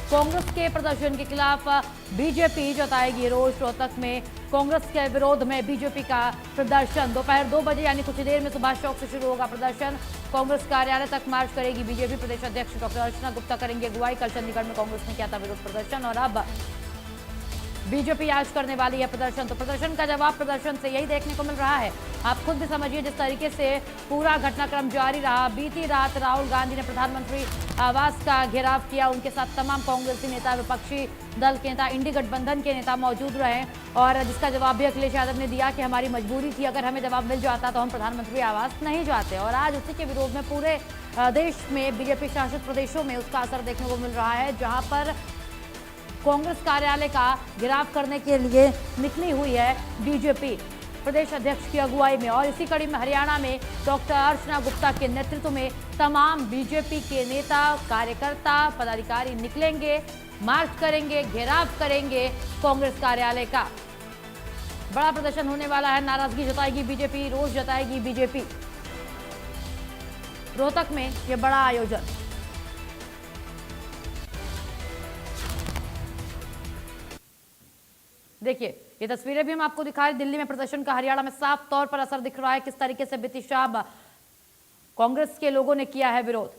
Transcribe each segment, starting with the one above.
कांग्रेस के प्रदर्शन के खिलाफ बीजेपी जताएगी रोष। रोहतक में कांग्रेस के विरोध में बीजेपी का प्रदर्शन। दोपहर 2 बजे यानी कुछ देर में सुभाष चौक से शुरू होगा प्रदर्शन। कांग्रेस कार्यालय तक मार्च करेगी बीजेपी। प्रदेश अध्यक्ष डॉक्टर अर्चना गुप्ता करेंगे अगुवाई। कल चंडीगढ़ में कांग्रेस ने किया था विरोध प्रदर्शन और अब बीजेपी आज करने वाली है प्रदर्शन। तो प्रदर्शन का जवाब प्रदर्शन से यही देखने को मिल रहा है। आप खुद भी समझिए जिस तरीके से पूरा घटनाक्रम जारी रहा। बीती रात राहुल गांधी ने प्रधानमंत्री आवास का घेराव किया। उनके साथ तमाम कांग्रेसी नेता, विपक्षी दल के नेता, इंडी गठबंधन के नेता मौजूद रहे और जिसका जवाब भी अखिलेश यादव ने दिया कि हमारी मजबूरी थी, अगर हमें जवाब मिल जाता तो हम प्रधानमंत्री आवास नहीं जाते। और आज उसी के विरोध में पूरे देश में बीजेपी शासित प्रदेशों में उसका असर देखने को मिल रहा है, जहां पर कांग्रेस कार्यालय का घेराव करने के लिए निकली हुई है बीजेपी प्रदेश अध्यक्ष की अगुवाई में। और इसी कड़ी में हरियाणा में डॉक्टर अर्चना गुप्ता के नेतृत्व में तमाम बीजेपी के नेता, कार्यकर्ता, पदाधिकारी निकलेंगे, मार्च करेंगे, घेराव करेंगे कांग्रेस कार्यालय का। बड़ा प्रदर्शन होने वाला है। नाराजगी जताएगी बीजेपी, रोष जताएगी बीजेपी। रोहतक में यह बड़ा आयोजन। देखिए ये तस्वीरें भी हम आपको दिखा रहे। दिल्ली में प्रदर्शन का हरियाणा में साफ तौर पर असर दिख रहा है। किस तरीके से बीती शाम कांग्रेस के लोगों ने किया है विरोध।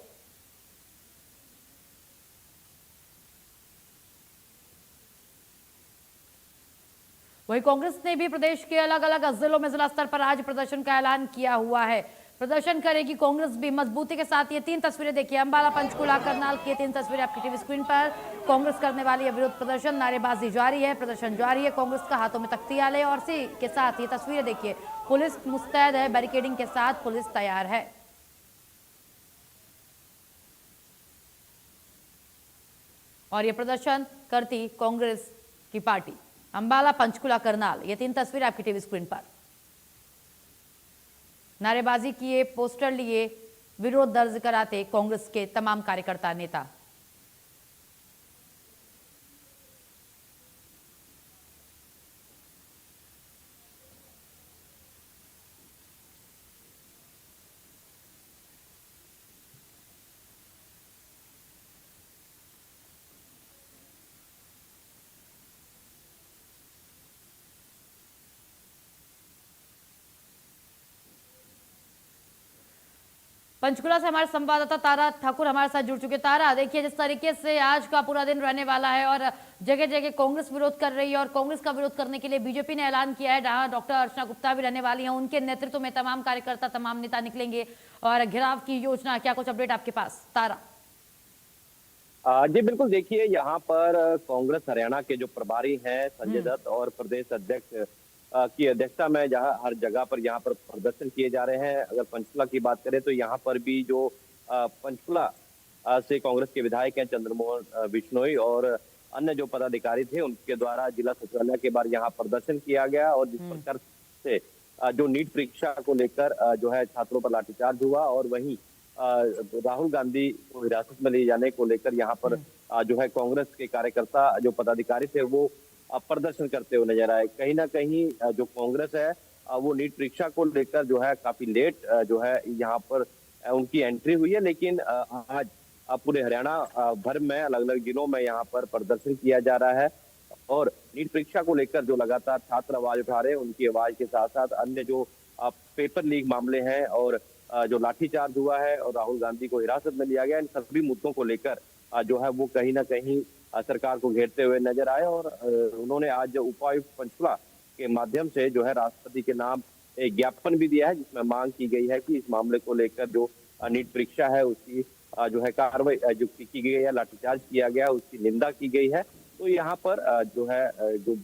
वहीं कांग्रेस ने भी प्रदेश के अलग अलग जिलों में जिला स्तर पर आज प्रदर्शन का ऐलान किया हुआ है। प्रदर्शन करेगी कांग्रेस भी मजबूती के साथ। ये 3 तस्वीरें देखिए, अंबाला, पंचकुला, करनाल की 3 तस्वीरें आपकी टीवी स्क्रीन पर। कांग्रेस करने वाली है विरोध प्रदर्शन। नारेबाजी जारी है, प्रदर्शन जारी है। कांग्रेस का हाथों में तख्तियां और इसी के साथ ये तस्वीरें देखिए, पुलिस मुस्तैद है, बैरिकेडिंग के साथ पुलिस तैयार है। और ये प्रदर्शन करती कांग्रेस की पार्टी। अंबाला, पंचकुला, करनाल, ये 3 तस्वीरें आपकी टीवी स्क्रीन पर। नारेबाजी किए, पोस्टर लिए, विरोध दर्ज कराते कांग्रेस के तमाम कार्यकर्ता, नेता। पंचकुला से हमारे संवाददाता तारा ठाकुर हमारे साथ जुड़ चुके। तारा, देखिए जिस तरीके से आज का पूरा दिन रहने वाला है और जगह जगह कांग्रेस विरोध कर रही है और कांग्रेस का विरोध करने के लिए बीजेपी ने ऐलान किया है, जहां डॉक्टर अर्चना गुप्ता भी रहने वाली हैं। उनके नेतृत्व में तमाम कार्यकर्ता, तमाम नेता निकलेंगे और घेराव की योजना। क्या कुछ अपडेट आपके पास, तारा? जी बिल्कुल, देखिए यहाँ पर कांग्रेस हरियाणा के जो प्रभारी हैं संजय दत्त और प्रदेश अध्यक्ष की अध्यक्षता में जहाँ हर जगह पर यहाँ पर प्रदर्शन किए जा रहे हैं। अगर पंचकुला की बात करें तो यहाँ पर भी जो पंचकुला से कांग्रेस के विधायक हैं चंद्रमोहन बिश्नोई और अन्य जो पदाधिकारी थे, उनके द्वारा जिला सचिवालय के बाहर यहाँ प्रदर्शन किया गया। और जिस प्रकार से जो नीट परीक्षा को लेकर जो है छात्रों पर लाठीचार्ज हुआ और वहीं राहुल गांधी को हिरासत में ले जाने को लेकर यहाँ पर जो है कांग्रेस के कार्यकर्ता, जो पदाधिकारी थे, वो प्रदर्शन करते हुए नजर आए। कहीं ना कहीं जो कांग्रेस है वो नीट परीक्षा को लेकर जो है काफी लेट जो है यहाँ पर उनकी एंट्री हुई है, लेकिन आज पूरे हरियाणा भर में अलग अलग जिलों में यहाँ पर प्रदर्शन किया जा रहा है। और नीट परीक्षा को लेकर जो लगातार छात्र आवाज उठा रहे हैं, उनकी आवाज के साथ साथ अन्य जो पेपर लीक मामले हैं और जो लाठीचार्ज हुआ है और राहुल गांधी को हिरासत में लिया गया, इन सभी मुद्दों को लेकर जो है वो कहीं ना कहीं सरकार को घेरते हुए नजर आए। और उन्होंने आज उपायुक्त पंचकुला के माध्यम से जो है राष्ट्रपति के नाम एक ज्ञापन भी दिया है, जिसमें मांग की गई है कि इस मामले को लेकर जो नीट परीक्षा है उसकी जो है कार्रवाई जो की गई है, लाठीचार्ज किया गया, उसकी निंदा की गई है। तो यहाँ पर जो है जो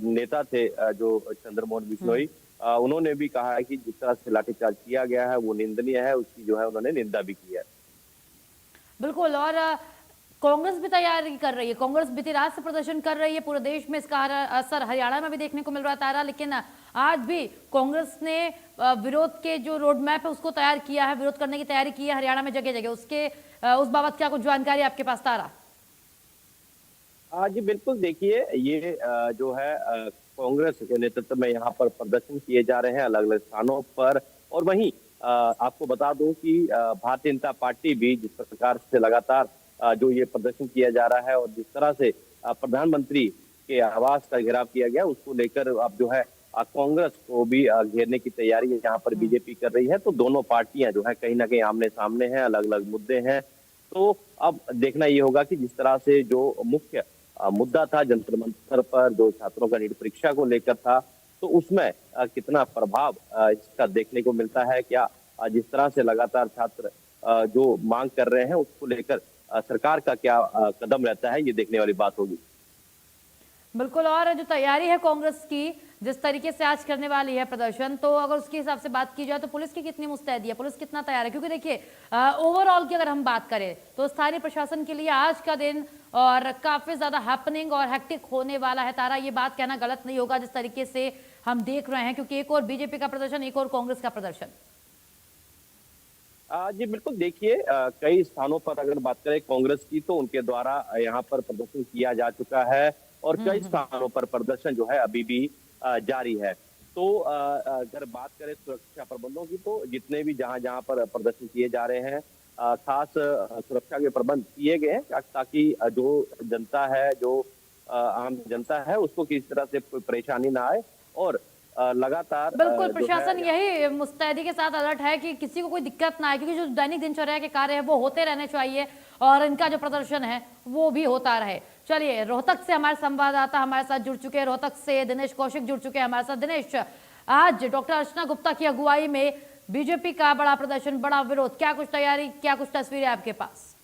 नेता थे जो चंद्रमोहन बिश्नोई, उन्होंने भी कहा है कि जिस तरह से लाठीचार्ज किया गया है वो निंदनीय है, उसकी जो है उन्होंने निंदा भी की है। बिल्कुल। और कांग्रेस भी तैयारी कर रही है, कांग्रेस बीती रात से प्रदर्शन कर रही है। पूरे देश में इसका असर हरियाणा में भी देखने को मिल रहा है, तारा। लेकिन आज भी कांग्रेस ने विरोध के जो रोड मैप है उसको तैयार किया है, विरोध करने की तैयारी की है हरियाणा में जगह जगह। उसके उस बाबत क्या कुछ जानकारी आपके पास, तारा? जी बिल्कुल, देखिए ये जो है कांग्रेस के नेतृत्व में यहाँ पर प्रदर्शन किए जा रहे हैं अलग अलग स्थानों पर। और वहीं आपको बता दूं कि भारतीय जनता पार्टी भी जिस प्रकार से लगातार जो ये प्रदर्शन किया जा रहा है और जिस तरह से प्रधानमंत्री के आवास का घेराव किया गया, उसको लेकर अब जो है कांग्रेस को भी घेरने की तैयारी यहाँ पर बीजेपी कर रही है। तो दोनों पार्टियां जो है कहीं ना कहीं आमने सामने हैं, अलग अलग मुद्दे हैं। तो अब देखना ये होगा कि जिस तरह से जो मुख्य मुद्दा था जंतर मंतर पर, जो छात्रों का नीट परीक्षा को लेकर था, तो उसमें कितना प्रभाव इसका देखने को मिलता है। क्या जिस तरह से लगातार छात्र जो मांग कर रहे हैं उसको लेकर सरकार का क्या कदम रहता है, ये देखने वाली बात होगी। बिल्कुल। और जो तैयारी है कांग्रेस की, जिस तरीके से आज करने वाली है प्रदर्शन, तो अगर उसके हिसाब से बात की जाए तो पुलिस की कितनी मुस्तैदी है, पुलिस कितना तैयार है? क्योंकि देखिए ओवरऑल की अगर हम बात करें तो स्थानीय प्रशासन के लिए आज का दिन और काफी ज्यादा हैपनिंग और हेक्टिक होने वाला है। तारा, ये बात कहना गलत नहीं होगा जिस तरीके से हम देख रहे हैं, क्योंकि एक और बीजेपी का प्रदर्शन, एक और कांग्रेस का प्रदर्शन। जी बिल्कुल, देखिए कई स्थानों पर अगर बात करें कांग्रेस की, तो उनके द्वारा यहाँ पर प्रदर्शन किया जा चुका है और कई स्थानों पर प्रदर्शन जो है अभी भी जारी है। तो अगर बात करें सुरक्षा प्रबंधों की, तो जितने भी जहां जहां पर प्रदर्शन किए जा रहे हैं, खास सुरक्षा के प्रबंध किए गए हैं ताकि जो जनता है, जो आम जनता है, उसको किसी तरह से कोई परेशानी ना आए। और लगातार बिल्कुल, प्रशासन यही मुस्तैदी के साथ अलर्ट है कि किसी को कोई दिक्कत ना आए, क्योंकि जो दैनिक दिनचर्या के कार्य है वो होते रहने चाहिए और इनका जो प्रदर्शन है वो भी होता रहे। चलिए, रोहतक से हमारे संवाददाता हमारे साथ जुड़ चुके हैं, रोहतक से दिनेश कौशिक जुड़ चुके हैं हमारे साथ। दिनेश, आज डॉक्टर अर्चना गुप्ता की अगुवाई में बीजेपी का बड़ा प्रदर्शन, बड़ा विरोध, क्या कुछ तैयारी, क्या कुछ तस्वीरें आपके पास?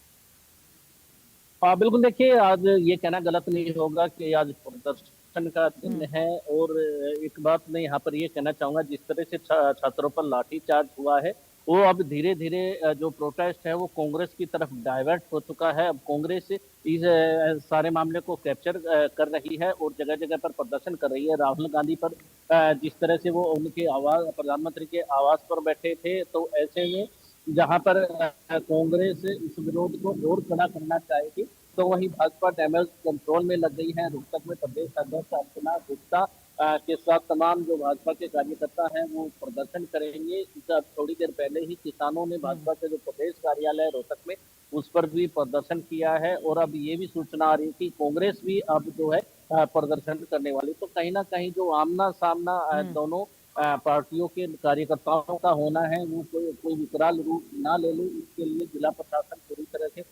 बिल्कुल, देखिए आज ये कहना गलत नहीं होगा कि आज प्रदर्शन का दिन है। और एक बात मैं यहाँ पर ये कहना चाहूंगा, जिस तरह से छात्रों पर लाठीचार्ज हुआ है, वो अब धीरे धीरे जो प्रोटेस्ट है वो कांग्रेस की तरफ डाइवर्ट हो चुका है। अब कांग्रेस इस सारे मामले को कैप्चर कर रही है और जगह जगह पर प्रदर्शन कर रही है। राहुल गांधी पर जिस तरह से वो उनके आवास, प्रधानमंत्री के आवास पर बैठे थे, तो ऐसे में जहां पर कांग्रेस इस विरोध को और कड़ा करना चाहेगी, तो वहीं भाजपा डैमेज कंट्रोल में लग गई है। रोहतक में प्रदेश अध्यक्ष अर्चना गुप्ता के साथ तमाम जो भाजपा के कार्यकर्ता हैं वो प्रदर्शन करेंगे। थोड़ी देर पहले ही किसानों ने भाजपा के जो प्रदेश कार्यालय रोहतक में उस पर भी प्रदर्शन किया है और अब ये भी सूचना आ रही है कि कांग्रेस भी अब जो है प्रदर्शन करने वाली। तो कहीं ना कहीं जो आमना सामना दोनों पार्टियों के कार्यकर्ताओं का होना है, वो कोई विकराल रूप ना ले ले, इसके लिए जिला प्रशासन पूरी तरह से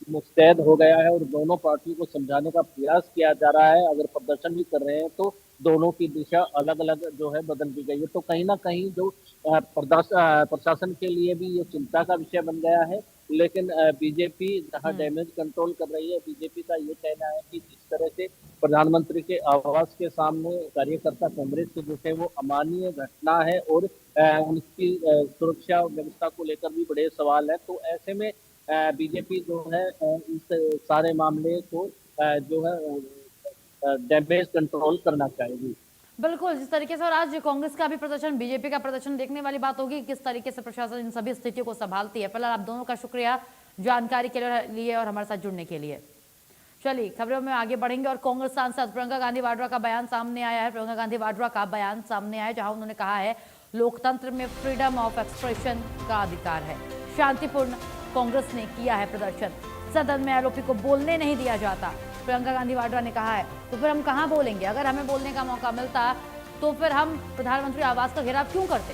मुस्तैद हो गया है और दोनों पार्टियों को समझाने का प्रयास किया जा रहा है। अगर प्रदर्शन भी कर रहे हैं तो दोनों की दिशा अलग अलग जो है बदल दी गई है। तो कहीं ना कहीं जो प्रशासन के लिए भी ये चिंता का विषय बन गया है। लेकिन बीजेपी जहां डैमेज कंट्रोल कर रही है, बीजेपी का ये कहना है कि जिस तरह से प्रधानमंत्री के आवास के सामने कार्यकर्ता कांग्रेस के जुटे, वो अमानवीय घटना है और उनकी सुरक्षा व्यवस्था को लेकर भी बड़े सवाल है। तो ऐसे में बीजेपी जो है इस सारे मामले को जो है डैमेज कंट्रोल करना चाहेगी। बिल्कुल, जिस तरीके से, और आज कांग्रेस का भी प्रदर्शन, बीजेपी का प्रदर्शन, देखने वाली बात होगी किस तरीके से प्रशासन इन सभी स्थितियों को संभालती है। फिलहाल आप दोनों का शुक्रिया जानकारी के लिए और हमारे साथ जुड़ने के लिए। चलिए, खबरों में आगे बढ़ेंगे और कांग्रेस सांसद प्रियंका गांधी वाड्रा का बयान सामने आया है। प्रियंका गांधी वाड्रा का बयान सामने आया जहां उन्होंने कहा है लोकतंत्र में फ्रीडम ऑफ एक्सप्रेशन का अधिकार है। शांतिपूर्ण कांग्रेस ने किया है प्रदर्शन, सदन में आरोपी को बोलने नहीं दिया जाता, प्रियंका गांधी वाड्रा ने कहा है। तो फिर हम कहां बोलेंगे? अगर हमें बोलने का मौका मिलता तो फिर हम प्रधानमंत्री आवास का घेराव क्यों करते?